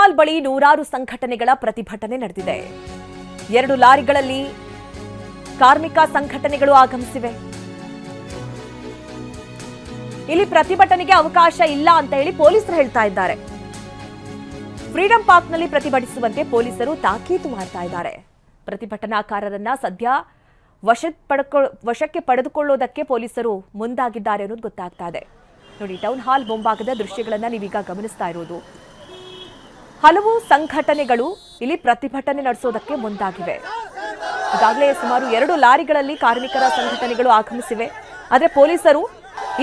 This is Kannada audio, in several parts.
ಹಾಲ್ ಬಳಿ ನೂರಾರು ಸಂಘಟನೆಗಳ ಪ್ರತಿಭಟನೆ ನಡೆದಿದೆ. 2 ಲಾರಿಗಳಲ್ಲಿ ಕಾರ್ಮಿಕ ಸಂಘಟನೆಗಳು ಆಗಮಿಸಿವೆ. ಇಲ್ಲಿ ಪ್ರತಿಭಟನೆಗೆ ಅವಕಾಶ ಇಲ್ಲ ಅಂತ ಹೇಳಿ ಪೊಲೀಸರು ಹೇಳ್ತಾ ಇದ್ದಾರೆ. ಫ್ರೀಡಂ ಪಾರ್ಕ್ನಲ್ಲಿ ಪ್ರತಿಭಟಿಸುವಂತೆ ಪೊಲೀಸರು ತಾಕೀತು ಮಾಡ್ತಾ ಇದ್ದಾರೆ. ಪ್ರತಿಭಟನಾಕಾರರನ್ನ ಸದ್ಯ ವಶಕ್ಕೆ ಪಡೆದುಕೊಳ್ಳೋದಕ್ಕೆ ಪೊಲೀಸರು ಮುಂದಾಗಿದ್ದಾರೆ ಅನ್ನೋದು ಗೊತ್ತಾಗ್ತಾ ಇದೆ. ನೋಡಿ, ಟೌನ್ ಹಾಲ್ ಮುಂಭಾಗದ ದೃಶ್ಯಗಳನ್ನ ನೀವೀಗ ಗಮನಿಸ್ತಾ ಇರೋದು. ಹಲವು ಸಂಘಟನೆಗಳು ಇಲ್ಲಿ ಪ್ರತಿಭಟನೆ ನಡೆಸೋದಕ್ಕೆ ಮುಂದಾಗಿವೆ. ಈಗಾಗಲೇ ಸುಮಾರು 2 ಲಾರಿಗಳಲ್ಲಿ ಕಾರ್ಮಿಕರ ಸಂಘಟನೆಗಳು ಆಗಮಿಸಿವೆ. ಆದರೆ ಪೊಲೀಸರು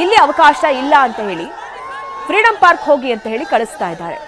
ಇಲ್ಲಿ ಅವಕಾಶ ಇಲ್ಲ ಅಂತ ಹೇಳಿ ಫ್ರೀಡಂ ಪಾರ್ಕ್ ಹೋಗಿ ಅಂತ ಹೇಳಿ ಕಳಿಸ್ತಾ ಇದ್ದಾರೆ.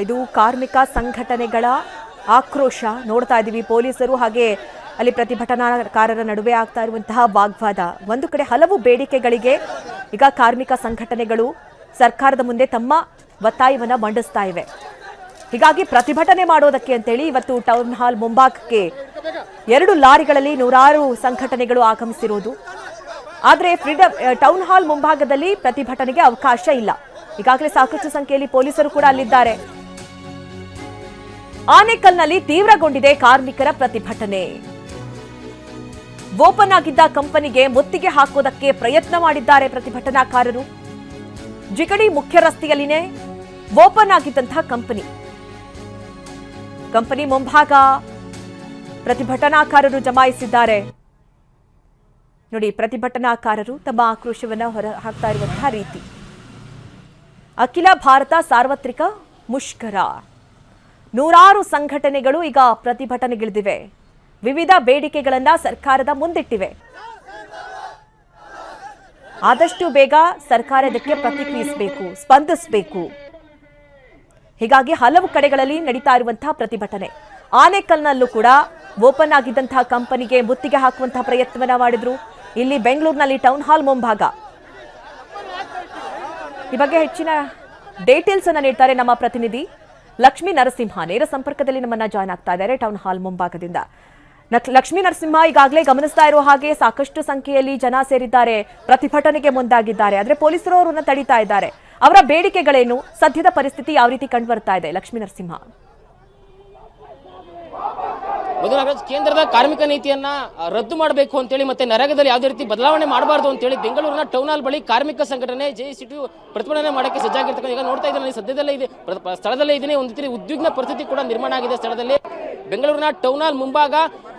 ಇದು ಕಾರ್ಮಿಕ ಸಂಘಟನೆಗಳ ಆಕ್ರೋಶ ನೋಡ್ತಾ ಇದ್ದೀವಿ. ಪೊಲೀಸರು ಹಾಗೆ ಅಲ್ಲಿ ಪ್ರತಿಭಟನಾಕಾರರ ನಡುವೆ ಆಗ್ತಾ ಇರುವಂತಹ ವಾಗ್ವಾದ. ಒಂದು ಕಡೆ ಹಲವು ಬೇಡಿಕೆಗಳಿಗೆ ಈಗ ಕಾರ್ಮಿಕ ಸಂಘಟನೆಗಳು ಸರ್ಕಾರದ ಮುಂದೆ ತಮ್ಮ ಒತ್ತಾಯವನ್ನ ಮಂಡಿಸ್ತಾ ಇವೆ. ಹೀಗಾಗಿ ಪ್ರತಿಭಟನೆ ಮಾಡೋದಕ್ಕೆ ಅಂತೇಳಿ ಇವತ್ತು ಟೌನ್ ಹಾಲ್ ಮುಂಭಾಗಕ್ಕೆ 2 ಲಾರಿಗಳಲ್ಲಿ ನೂರಾರು ಸಂಘಟನೆಗಳು ಆಗಮಿಸಿರೋದು. ಆದರೆ ಟೌನ್ ಹಾಲ್ ಮುಂಭಾಗದಲ್ಲಿ ಪ್ರತಿಭಟನೆಗೆ ಅವಕಾಶ ಇಲ್ಲ. ಈಗಾಗಲೇ ಸಾಕಷ್ಟು ಸಂಖ್ಯೆಯಲ್ಲಿ ಪೊಲೀಸರು ಕೂಡ ಅಲ್ಲಿದ್ದಾರೆ. ಆನೇಕಲ್ನಲ್ಲಿ ತೀವ್ರಗೊಂಡಿದೆ ಕಾರ್ಮಿಕರ ಪ್ರತಿಭಟನೆ. ಓಪನ್ ಆಗಿದ್ದ ಕಂಪನಿಗೆ ಮುತ್ತಿಗೆ ಹಾಕೋದಕ್ಕೆ ಪ್ರಯತ್ನ ಮಾಡಿದ್ದಾರೆ ಪ್ರತಿಭಟನಾಕಾರರು. ಜಿಗಡಿ ಮುಖ್ಯ ರಸ್ತೆಯಲ್ಲಿನೇ ಓಪನ್ ಆಗಿದ್ದಂತಹ ಕಂಪನಿ ಮುಂಭಾಗ ಪ್ರತಿಭಟನಾಕಾರರು ಜಮಾಯಿಸಿದ್ದಾರೆ. ನೋಡಿ, ಪ್ರತಿಭಟನಾಕಾರರು ತಮ್ಮ ಆಕ್ರೋಶವನ್ನ ಹೊರ ಹಾಕ್ತಾ ಇರುವಂತಹ ರೀತಿ. ಅಖಿಲ ಭಾರತ ಸಾರ್ವತ್ರಿಕ ಮುಷ್ಕರ. ನೂರಾರು ಸಂಘಟನೆಗಳು ಈಗ ಪ್ರತಿಭಟನೆಗಿಳಿದಿವೆ. ವಿವಿಧ ಬೇಡಿಕೆಗಳನ್ನ ಸರ್ಕಾರದ ಮುಂದಿಟ್ಟಿವೆ. ಆದಷ್ಟು ಬೇಗ ಸರ್ಕಾರ ಇದಕ್ಕೆ ಪ್ರತಿಕ್ರಿಯಿಸಬೇಕು, ಸ್ಪಂದಿಸಬೇಕು. ಹೀಗಾಗಿ ಹಲವು ಕಡೆಗಳಲ್ಲಿ ನಡೀತಾ ಇರುವಂತಹ ಪ್ರತಿಭಟನೆ. ಆನೇಕಲ್ನಲ್ಲೂ ಕೂಡ ಓಪನ್ ಆಗಿದ್ದಂತಹ ಕಂಪನಿಗೆ ಮುತ್ತಿಗೆ ಹಾಕುವಂತಹ ಪ್ರಯತ್ನವನ್ನ ಮಾಡಿದ್ರು. ಇಲ್ಲಿ ಬೆಂಗಳೂರಿನಲ್ಲಿ ಟೌನ್ ಹಾಲ್ ಮುಂಭಾಗ. ಈ ಬಗ್ಗೆ ಹೆಚ್ಚಿನ ಡೀಟೇಲ್ಸ್ ಅನ್ನ ನೀಡ್ತಾರೆ ನಮ್ಮ ಪ್ರತಿನಿಧಿ ಲಕ್ಷ್ಮೀ ನರಸಿಂಹ. ನೇರ ಸಂಪರ್ಕದಲ್ಲಿ ನಮ್ಮನ್ನ ಜಾಯ್ನ್ ಆಗ್ತಾ ಇದ್ದಾರೆ ಟೌನ್ ಹಾಲ್ ಮುಂಭಾಗದಿಂದ. ಲಕ್ಷ್ಮೀ ನರಸಿಂಹ, ಈಗಾಗಲೇ ಗಮನಿಸ್ತಾ ಇರುವ ಹಾಗೆ ಸಾಕಷ್ಟು ಸಂಖ್ಯೆಯಲ್ಲಿ ಜನ ಸೇರಿದ್ದಾರೆ, ಪ್ರತಿಭಟನೆಗೆ ಮುಂದಾಗಿದ್ದಾರೆ. ಆದ್ರೆ ಪೊಲೀಸರು ಅವರನ್ನ ತಡೀತಾ ಇದ್ದಾರೆ. ಅವರ ಬೇಡಿಕೆಗಳೇನು, ಸದ್ಯದ ಪರಿಸ್ಥಿತಿ ಯಾವ ರೀತಿ ಕಂಡು ಬರ್ತಾ ಇದೆ? ಲಕ್ಷ್ಮೀ ನರಸಿಂಹ. ಕೇಂದ್ರದ ಕಾರ್ಮಿಕ ನೀತಿಯನ್ನ ರದ್ದು ಮಾಡಬೇಕು ಅಂತೇಳಿ ಮತ್ತೆ ನರೇಗಾದಲ್ಲಿ ಯಾವುದೇ ರೀತಿ ಬದಲಾವಣೆ ಮಾಡಬಾರ್ದು ಅಂತೇಳಿ ಬೆಂಗಳೂರಿನ ಟೌನ್ ಹಾಲ್ ಬಳಿ ಕಾರ್ಮಿಕ ಸಂಘಟನೆ ಜೆಸಿಟಿ ಪ್ರತಿಭಟನೆ ಮಾಡಕ್ಕೆ ಸಜ್ಜಾಗಿರ್ತಕ್ಕಂಥ ಈಗ ನೋಡ್ತಾ ಇದ್ದಾರೆ. ಸದ್ಯದಲ್ಲೇ ಇದೆ, ಸ್ಥಳದಲ್ಲೇ ಇದೀನಿ. ಒಂದು ರೀತಿ ಉದ್ವಿಗ್ನ ಪರಿಸ್ಥಿತಿ ಕೂಡ ನಿರ್ಮಾಣ ಆಗಿದೆ ಸ್ಥಳದಲ್ಲಿ. ಬೆಂಗಳೂರಿನ ಟೌನ್ ಹಾಲ್ ಮುಂಭಾಗ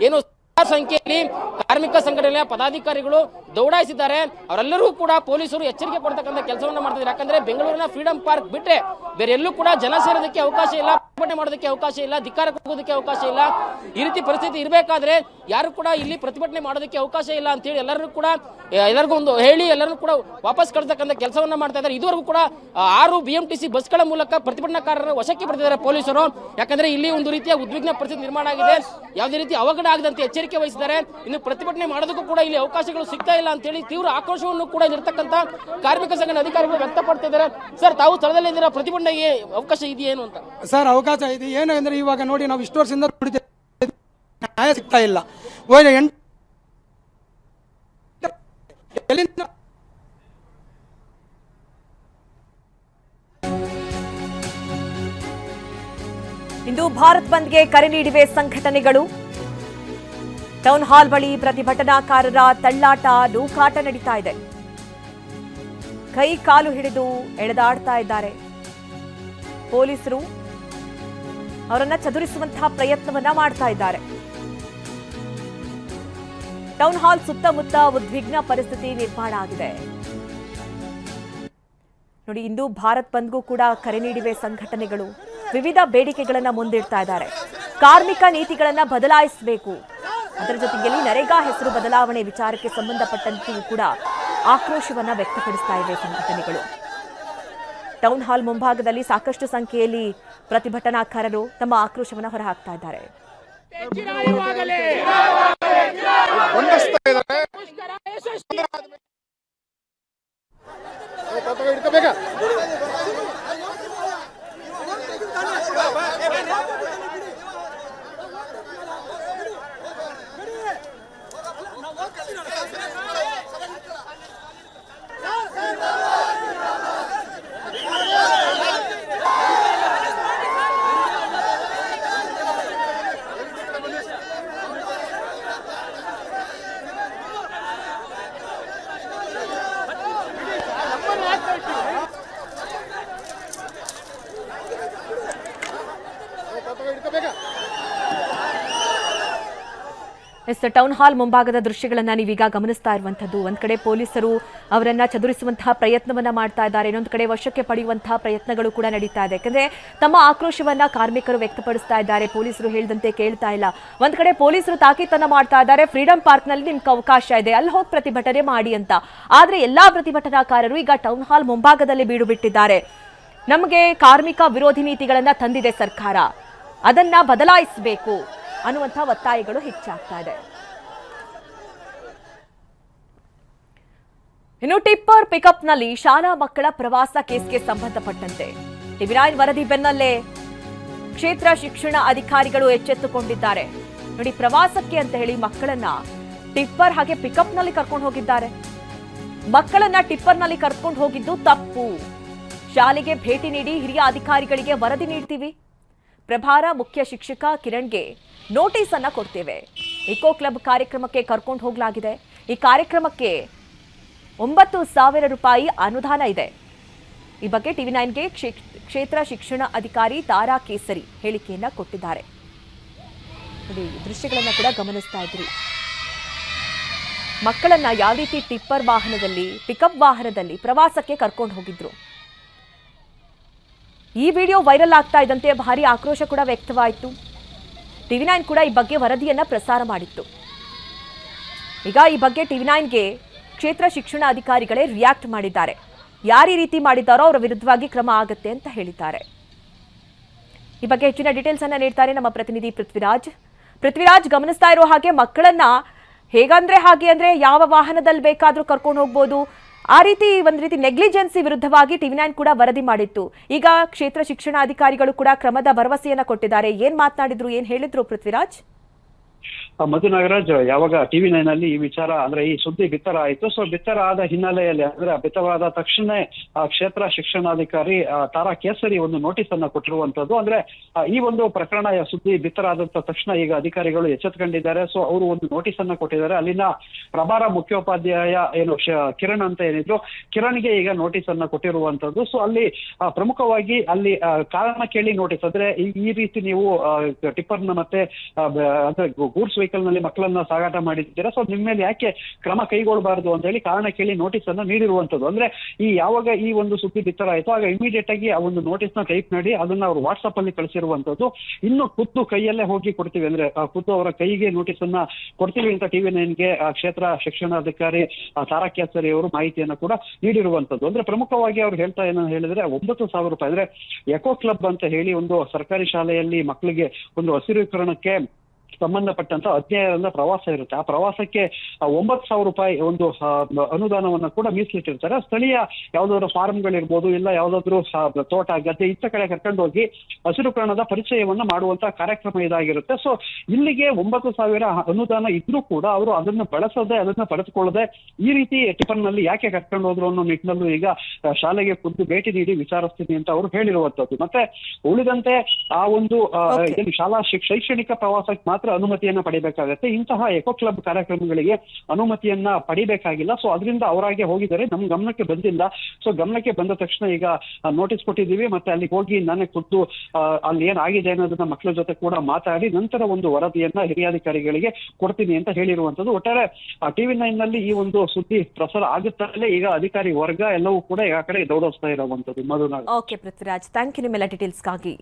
ಏನು ಸಂಖ್ಯೆಯಲ್ಲಿ ಕಾರ್ಮಿಕ ಸಂಘಟನೆಯ ಪದಾಧಿಕಾರಿಗಳು ದೌಡಾಯಿಸಿದ್ದಾರೆ. ಅವರೆಲ್ಲರೂ ಕೂಡ ಪೊಲೀಸರು ಎಚ್ಚರಿಕೆ ಕೊಡ್ತಕ್ಕಂಥ ಕೆಲಸವನ್ನ ಮಾಡ್ತಿದ್ದಾರೆ. ಯಾಕಂದ್ರೆ ಬೆಂಗಳೂರಿನ ಫ್ರೀಡಂ ಪಾರ್ಕ್ ಬಿಟ್ಟರೆ ಬೇರೆ ಎಲ್ಲೂ ಕೂಡ ಜನ ಸೇರೋದಕ್ಕೆ ಅವಕಾಶ ಇಲ್ಲ, ಪ್ರತಿಭಟನೆ ಮಾಡೋದಕ್ಕೆ ಅವಕಾಶ ಇಲ್ಲ, ಧಿಕ್ಕಾರ ಹೋಗೋದಕ್ಕೆ ಅವಕಾಶ ಇಲ್ಲ. ಈ ರೀತಿ ಪರಿಸ್ಥಿತಿ ಇರಬೇಕಾದ್ರೆ ಯಾರು ಕೂಡ ಇಲ್ಲಿ ಪ್ರತಿಭಟನೆ ಮಾಡೋದಕ್ಕೆ ಅವಕಾಶ ಇಲ್ಲ ಅಂತ ಹೇಳಿ ಎಲ್ಲರಿಗೂ ಒಂದು ಹೇಳಿ ಎಲ್ಲರೂ ಕೂಡ ವಾಪಸ್ ಕಳಿಸ್ತಕ್ಕಂಥ ಕೆಲಸವನ್ನ ಮಾಡ್ತಾ ಇದ್ದಾರೆ. ಇದುವರೆಗೂ ಕೂಡ 6 BMTC ಬಸ್ಗಳ ಮೂಲಕ ಪ್ರತಿಭಟನಾಕಾರರ ವಶಕ್ಕೆ ಪಡೆದಿದ್ದಾರೆ ಪೊಲೀಸರು. ಯಾಕಂದ್ರೆ ಇಲ್ಲಿ ಒಂದು ರೀತಿಯ ಉದ್ವಿಗ್ನ ಪರಿಸ್ಥಿತಿ ನಿರ್ಮಾಣ ಆಗಿದೆ. ಯಾವುದೇ ರೀತಿ ಅವಘಡ ಆಗದಂತೆ ಎಚ್ಚರಿಕೆ ವಹಿಸಿದ್ದಾರೆ. ಇನ್ನು ಪ್ರತಿಭಟನೆ ಮಾಡೋದಕ್ಕೂ ಕೂಡ ಇಲ್ಲಿ ಅವಕಾಶಗಳು ಸಿಗ್ತಾ ಇಲ್ಲ ಅಂತ ಹೇಳಿ ತೀವ್ರ ಆಕ್ರೋಶವನ್ನು ಕೂಡ ಇಲ್ಲಿರ್ತಕ್ಕಂಥ ಕಾರ್ಮಿಕ ಸಂಘದ ಅಧಿಕಾರಿಗಳು ವ್ಯಕ್ತಪಡ್ತಿದ್ದಾರೆ. ಸರ್, ತಾವು ಸ್ಥಳದಲ್ಲಿ ಇದ್ದೀರಾ, ಪ್ರತಿಭಟನೆಗೆ ಅವಕಾಶ ಇದೆಯೇನು ಅಂತ? ಸರ್, ಅವಕಾಶ ಇದೆ. ಏನು ಅಂದ್ರೆ ಇವಾಗ ನೋಡಿ, ನಾವು ಇಷ್ಟು ವರ್ಷದಿಂದ ನ್ಯಾಯ ಸಿಗ್ತಾ ಇಲ್ಲ. ಇಂದು ಭಾರತ್ ಬಂದ್ಗೆ ಕರೆ ನೀಡಿವೆ ಸಂಘಟನೆಗಳು. ಟೌನ್ ಹಾಲ್ ಬಳಿ ಪ್ರತಿಭಟನಾಕಾರರ ತಳ್ಳಾಟ, ನೂಕಾಟ ನಡೀತಾ ಇದೆ. ಕೈ ಕಾಲು ಹಿಡಿದು ಎಳೆದಾಡ್ತಾ ಇದ್ದಾರೆ. ಪೊಲೀಸರು ಅವರನ್ನ ಚದುರಿಸುವಂತಹ ಪ್ರಯತ್ನವನ್ನ ಮಾಡ್ತಾ ಇದ್ದಾರೆ. ಟೌನ್ ಹಾಲ್ ಸುತ್ತಮುತ್ತ ಉದ್ವಿಗ್ನ ಪರಿಸ್ಥಿತಿ ನಿರ್ಮಾಣ ಆಗಿದೆ. ನೋಡಿ, ಇಂದು ಭಾರತ್ ಬಂದ್ಗೂ ಕೂಡ ಕರೆ ನೀಡಿವೆ ಸಂಘಟನೆಗಳು. ವಿವಿಧ ಬೇಡಿಕೆಗಳನ್ನ ಮುಂದಿಡ್ತಾ ಇದ್ದಾರೆ. ಕಾರ್ಮಿಕ ನೀತಿಗಳನ್ನ ಬದಲಾಯಿಸಬೇಕು, ಅದರ ಜೊತೆಯಲ್ಲಿ ನರೇಗಾ ಹೆಸರು ಬದಲಾವಣೆ ವಿಚಾರಕ್ಕೆ ಸಂಬಂಧಪಟ್ಟಂತೆಯೂ ಕೂಡ ಆಕ್ರೋಶವನ್ನ ವ್ಯಕ್ತಪಡಿಸ್ತಾ ಇವೆ ಸಂಘಟನೆಗಳು. ಟೌನ್ ಹಾಲ್ ಮುಂಭಾಗದಲ್ಲಿ ಸಾಕಷ್ಟು ಸಂಖ್ಯೆಯಲ್ಲಿ ಪ್ರತಿಭಟನಾಕಾರರು ತಮ್ಮ ಆಕ್ರೋಶವನ್ನ ಹೊರಹಾಕ್ತಾ ಇದ್ದಾರೆ. ಟೌನ್ ಹಾಲ್ ಮುಂಭಾಗದ ದೃಶ್ಯಗಳನ್ನ ನೀವೀಗ ಗಮನಿಸ್ತಾ ಇರುವಂತದ್ದು. ಒಂದ್ ಕಡೆ ಪೊಲೀಸರು ಅವರನ್ನ ಚದುರಿಸುವಂತಹ ಪ್ರಯತ್ನವನ್ನ ಮಾಡ್ತಾ ಇದ್ದಾರೆ, ಇನ್ನೊಂದು ಕಡೆ ವಶಕ್ಕೆ ಪಡೆಯುವಂತಹ ಪ್ರಯತ್ನಗಳು ಕೂಡ ನಡೀತಾ ಇದೆ. ಯಾಕಂದ್ರೆ ತಮ್ಮ ಆಕ್ರೋಶವನ್ನ ಕಾರ್ಮಿಕರು ವ್ಯಕ್ತಪಡಿಸ್ತಾ ಇದ್ದಾರೆ. ಪೊಲೀಸರು ಹೇಳಿದಂತೆ ಕೇಳ್ತಾ ಇಲ್ಲ. ಒಂದ್ ಕಡೆ ಪೊಲೀಸರು ತಾಕೀತನ್ನ ಮಾಡ್ತಾ ಇದ್ದಾರೆ, ಫ್ರೀಡಂ ಪಾರ್ಕ್ ನಲ್ಲಿ ನಿಮ್ಗೆ ಅವಕಾಶ ಇದೆ, ಅಲ್ಲಿ ಹೋಗಿ ಪ್ರತಿಭಟನೆ ಮಾಡಿ ಅಂತ. ಆದ್ರೆ ಎಲ್ಲಾ ಪ್ರತಿಭಟನಾಕಾರರು ಈಗ ಟೌನ್ ಹಾಲ್ ಮುಂಭಾಗದಲ್ಲಿ ಬೀಡು ಬಿಟ್ಟಿದ್ದಾರೆ. ನಮಗೆ ಕಾರ್ಮಿಕ ವಿರೋಧಿ ನೀತಿಗಳನ್ನ ತಂದಿದೆ ಸರ್ಕಾರ, ಅದನ್ನ ಬದಲಾಯಿಸಬೇಕು ಅನ್ನುವಂಥ ಒತ್ತಾಯಗಳು ಹೆಚ್ಚಾಗ್ತಾ ಇದೆ. ಇನ್ನು ಟಿಪ್ಪರ್ ಪಿಕಪ್ನಲ್ಲಿ ಶಾಲಾ ಮಕ್ಕಳ ಪ್ರವಾಸ ಕೇಸ್ಗೆ ಸಂಬಂಧಪಟ್ಟಂತೆ ಟಿವಿ9 ವರದಿ ಬೆನ್ನಲ್ಲೇ ಕ್ಷೇತ್ರ ಶಿಕ್ಷಣ ಅಧಿಕಾರಿಗಳು ಎಚ್ಚೆತ್ತುಕೊಂಡಿದ್ದಾರೆ. ನೋಡಿ, ಪ್ರವಾಸಕ್ಕೆ ಅಂತ ಹೇಳಿ ಮಕ್ಕಳನ್ನ ಟಿಪ್ಪರ್ ಹಾಗೆ ಪಿಕಪ್ನಲ್ಲಿ ಕರ್ಕೊಂಡು ಹೋಗಿದ್ದಾರೆ. ಮಕ್ಕಳನ್ನ ಟಿಪ್ಪರ್ನಲ್ಲಿ ಕರ್ಕೊಂಡು ಹೋಗಿದ್ದು ತಪ್ಪು. ಶಾಲೆಗೆ ಭೇಟಿ ನೀಡಿ ಹಿರಿಯ ಅಧಿಕಾರಿಗಳಿಗೆ ವರದಿ ನೀಡ್ತೀವಿ. ಪ್ರಭಾರ ಮುಖ್ಯ ಶಿಕ್ಷಕ ಕಿರಣ್ಗೆ ನೋಟಿಸ್ ಅನ್ನ ಕೊಡ್ತೇವೆ. ಇಕೋ ಕ್ಲಬ್ ಕಾರ್ಯಕ್ರಮಕ್ಕೆ ಕರ್ಕೊಂಡು ಹೋಗಲಾಗಿದೆ. ಈ ಕಾರ್ಯಕ್ರಮಕ್ಕೆ 9,000 ರೂಪಾಯಿ ಅನುದಾನ ಇದೆ. ಈ ಬಗ್ಗೆ ಟಿವಿ9ಗೆ ಕ್ಷೇತ್ರ ಶಿಕ್ಷಣ ಅಧಿಕಾರಿ ತಾರಾ ಕೇಸರಿ ಹೇಳಿಕೆಯನ್ನ ಕೊಟ್ಟಿದ್ದಾರೆ. ನೋಡಿ, ದೃಶ್ಯಗಳನ್ನ ಕೂಡ ಗಮನಿಸ್ತಾ ಇದ್ರಿ. ಮಕ್ಕಳನ್ನ ಯಾವ ರೀತಿ ಟಿಪ್ಪರ್ ವಾಹನದಲ್ಲಿ, ಪಿಕಪ್ ವಾಹನದಲ್ಲಿ ಪ್ರವಾಸಕ್ಕೆ ಕರ್ಕೊಂಡು ಹೋಗಿದ್ರು. ಈ ವಿಡಿಯೋ ವೈರಲ್ ಆಗ್ತಾ ಇದ್ದಂತೆ ಭಾರಿ ಆಕ್ರೋಶ ಕೂಡ ವ್ಯಕ್ತವಾಯಿತು. ಟಿವಿ9 ಕೂಡ ಈ ಬಗ್ಗೆ ವರದಿಯನ್ನ ಪ್ರಸಾರ ಮಾಡಿತ್ತು. ಈಗ ಈ ಬಗ್ಗೆ ಟಿವಿ9ಗೆ ಕ್ಷೇತ್ರ ಶಿಕ್ಷಣ ಅಧಿಕಾರಿಗಳೇ ರಿಯಾಕ್ಟ್ ಮಾಡಿದ್ದಾರೆ. ಯಾರು ಈ ರೀತಿ ಮಾಡಿದ್ದಾರೋ ಅವರ ವಿರುದ್ಧವಾಗಿ ಕ್ರಮ ಆಗುತ್ತೆ ಅಂತ ಹೇಳಿದ್ದಾರೆ. ಈ ಬಗ್ಗೆ ಹೆಚ್ಚಿನ ಡೀಟೇಲ್ಸ್ ಅನ್ನ ನೀಡ್ತಾರೆ ನಮ್ಮ ಪ್ರತಿನಿಧಿ ಪೃಥ್ವಿರಾಜ್. ಗಮನಿಸ್ತಾ ಇರೋ ಹಾಗೆ ಮಕ್ಕಳನ್ನ ಹೇಗಂದ್ರೆ ಹಾಗೆ ಅಂದ್ರೆ ಯಾವ ವಾಹನದಲ್ಲಿ ಬೇಕಾದ್ರೂ ಕರ್ಕೊಂಡು ಹೋಗ್ಬೋದು, ಆ ರೀತಿ ಒಂದ್ ರೀತಿ ನೆಗ್ಲಿಜೆನ್ಸಿ ವಿರುದ್ಧವಾಗಿ ಟಿವಿ9 ಕೂಡ ವರದಿ ಮಾಡಿತ್ತು. ಈಗ ಕ್ಷೇತ್ರ ಶಿಕ್ಷಣಾಧಿಕಾರಿಗಳು ಕೂಡ ಕ್ರಮದ ಭರವಸೆಯನ್ನ ಕೊಟ್ಟಿದ್ದಾರೆ. ಏನ್ ಮಾತನಾಡಿದ್ರು, ಏನ್ ಹೇಳಿದ್ರು ಪೃಥ್ವಿರಾಜ್? ಮಧು ನಾಗರಾಜ್, ಯಾವಾಗ ಟಿವಿ9 ಅಲ್ಲಿ ಈ ವಿಚಾರ ಅಂದ್ರೆ ಈ ಸುದ್ದಿ ಬಿತ್ತರ ಆಯ್ತು, ಸೊ ಬಿತ್ತರ ಆದ ಹಿನ್ನೆಲೆಯಲ್ಲಿ ಅಂದ್ರೆ ಬಿತ್ತರವಾದ ತಕ್ಷಣ ಕ್ಷೇತ್ರ ಶಿಕ್ಷಣಾಧಿಕಾರಿ ತಾರಾ ಕೇಸರಿ ಒಂದು ನೋಟಿಸ್ ಅನ್ನ ಕೊಟ್ಟಿರುವಂತದ್ದು. ಅಂದ್ರೆ ಈ ಒಂದು ಪ್ರಕರಣ ಸುದ್ದಿ ಬಿತ್ತರ ಆದಂತ ತಕ್ಷಣ ಈಗ ಅಧಿಕಾರಿಗಳು ಎಚ್ಚೆತ್ಕೊಂಡಿದ್ದಾರೆ. ಸೊ ಅವರು ಒಂದು ನೋಟಿಸ್ ಅನ್ನ ಕೊಟ್ಟಿದ್ದಾರೆ. ಅಲ್ಲಿನ ಪ್ರಭಾರ ಮುಖ್ಯೋಪಾಧ್ಯಾಯ ಏನು ಕಿರಣ್ ಅಂತ ಏನಿದ್ರು, ಕಿರಣ್ಗೆ ಈಗ ನೋಟಿಸ್ ಅನ್ನ ಕೊಟ್ಟಿರುವಂತದ್ದು. ಸೊ ಅಲ್ಲಿ ಪ್ರಮುಖವಾಗಿ ಅಲ್ಲಿ ಕಾರಣ ಕೇಳಿ ನೋಟಿಸ್, ಅಂದ್ರೆ ಈ ರೀತಿ ನೀವು ಟಿಪ್ಪರ್ನ ಮತ್ತೆ ಅಂದ್ರೆ ಗೂಡ್ಸ್ ವೆಹಿಕಲ್ ನಲ್ಲಿ ಮಕ್ಕಳನ್ನ ಸಾಗಾಟ ಮಾಡಿದ್ದೀರಾ, ಸೊ ನಿಮ್ಮ ಮೇಲೆ ಯಾಕೆ ಕ್ರಮ ಕೈಗೊಳ್ಳಬಾರದು ಅಂತ ಹೇಳಿ ಕಾರಣ ಕೇಳಿ ನೋಟಿಸ್ ಅನ್ನ ನೀಡಿರುವಂತದ್ದು. ಅಂದ್ರೆ ಯಾವಾಗ ಈ ಒಂದು ಸುದ್ದಿ ಬಿತ್ತರ ಆಯ್ತು, ಆಗ ಇಮಿಡಿಯೇಟ್ ಆಗಿ ಆ ಒಂದು ನೋಟಿಸ್ ನ ಟೈಪ್ ಮಾಡಿ ಅದನ್ನ ಅವರು ವಾಟ್ಸ್ಆಪ್ ಅಲ್ಲಿ ಕಳಿಸಿರುವಂತದ್ದು. ಇನ್ನು ಖುದ್ದು ಕೈಯಲ್ಲೇ ಹೋಗಿ ಕೊಡ್ತೀವಿ, ಅಂದ್ರೆ ಖುದ್ದು ಅವರ ಕೈಗೆ ನೋಟಿಸ್ ಅನ್ನ ಕೊಡ್ತೀವಿ ಅಂತ ಟಿವಿ9ಗೆ ಕ್ಷೇತ್ರ ಶಿಕ್ಷಣಾಧಿಕಾರಿ ತಾರಾ ಕೇಸರಿ ಅವರು ಮಾಹಿತಿಯನ್ನ ಕೂಡ ನೀಡಿರುವಂತದ್ದು. ಅಂದ್ರೆ ಪ್ರಮುಖವಾಗಿ ಅವ್ರು ಹೇಳ್ತಾ ಏನೋ ಹೇಳಿದ್ರೆ 9,000 ರೂಪಾಯಿ ಅಂದ್ರೆ ಎಕೋ ಕ್ಲಬ್ ಅಂತ ಹೇಳಿ ಒಂದು ಸರ್ಕಾರಿ ಶಾಲೆಯಲ್ಲಿ ಮಕ್ಕಳಿಗೆ ಒಂದು ಹಸಿರೀಕರಣಕ್ಕೆ ಸಂಬಂಧಪಟ್ಟಂತ ಅಧ್ಯಯನದ ಪ್ರವಾಸ ಇರುತ್ತೆ. ಆ ಪ್ರವಾಸಕ್ಕೆ 9,000 ರೂಪಾಯಿ ಒಂದು ಅನುದಾನವನ್ನ ಕೂಡ ಮೀಸಲಿಟ್ಟಿರ್ತಾರೆ. ಸ್ಥಳೀಯ ಯಾವ್ದಾದ್ರು ಫಾರ್ಮ್ಗಳಿರ್ಬೋದು, ಇಲ್ಲ ಯಾವ್ದಾದ್ರು ತೋಟ ಗದ್ದೆ ಇಂಥ ಕಡೆ ಕರ್ಕೊಂಡು ಹೋಗಿ ಹಸಿರುಕರಣದ ಪರಿಚಯವನ್ನ ಮಾಡುವಂತ ಕಾರ್ಯಕ್ರಮ ಇದಾಗಿರುತ್ತೆ. ಸೊ ಇಲ್ಲಿಗೆ 9,000 ಅನುದಾನ ಇದ್ರೂ ಕೂಡ ಅವರು ಅದನ್ನು ಬಳಸದೆ, ಅದನ್ನ ಪಡೆದುಕೊಳ್ಳದೆ ಈ ರೀತಿ ಟಿಪ್ಪರ್ ನಲ್ಲಿ ಯಾಕೆ ಕರ್ಕೊಂಡು ಹೋದ್ರು ಅನ್ನೋ ನಿಟ್ಟಿನಲ್ಲೂ ಈಗ ಶಾಲೆಗೆ ಖುದ್ದು ಭೇಟಿ ನೀಡಿ ವಿಚಾರಿಸ್ತೀನಿ ಅಂತ ಅವರು ಹೇಳಿರುವಂತದ್ದು. ಮತ್ತೆ ಉಳಿದಂತೆ ಆ ಒಂದು ಶಾಲಾ ಶೈಕ್ಷಣಿಕ ಪ್ರವಾಸಕ್ಕೆ ಮಾತ್ರ ಮಾತ್ರ ಅನುಮತಿಯನ್ನ ಪಡಿಬೇಕಾಗತ್ತೆ. ಇಂತಹ ಎಕೋ ಕ್ಲಬ್ ಕಾರ್ಯಕ್ರಮಗಳಿಗೆ ಅನುಮತಿಯನ್ನ ಪಡಿಬೇಕಾಗಿಲ್ಲ. ಸೊ ಅದರಿಂದ ಅವರಾಗೆ ಹೋಗಿದ್ದಾರೆ, ನಮ್ ಗಮನಕ್ಕೆ ಬಂದಿಲ್ಲ. ಸೊ ಗಮನಕ್ಕೆ ಬಂದ ತಕ್ಷಣ ಈಗ ನೋಟಿಸ್ ಕೊಟ್ಟಿದ್ದೀವಿ, ಮತ್ತೆ ಅಲ್ಲಿ ಹೋಗಿ ನಾನೇ ಖುದ್ದು ಅಲ್ಲಿ ಏನಾಗಿದೆ ಅನ್ನೋದನ್ನ ಮಕ್ಕಳ ಜೊತೆ ಕೂಡ ಮಾತಾಡಿ ನಂತರ ಒಂದು ವರದಿಯನ್ನ ಹಿರಿಯಾಧಿಕಾರಿಗಳಿಗೆ ಕೊಡ್ತೀನಿ ಅಂತ ಹೇಳಿರುವಂತದ್ದು. ಒಟ್ಟಾರೆ TV9 ನಲ್ಲಿ ಈ ಒಂದು ಸುದ್ದಿ ಪ್ರಸಾರ ಆಗುತ್ತಲೇ ಈಗ ಅಧಿಕಾರಿ ವರ್ಗ ಎಲ್ಲವೂ ಕೂಡ ಈ ಕಡೆ ದೌಡೋಸ್ತಾ ಇರುವಂತದ್ದು. ಮಧುನಾಗ್. ಓಕೆ ಪೃಥ್ವಿರಾಜ್, ಥ್ಯಾಂಕ್ ಯು ನಿಮ್ಮೆಲ್ಲ ಡೀಟೇಲ್ಸ್ಗಾಗಿ.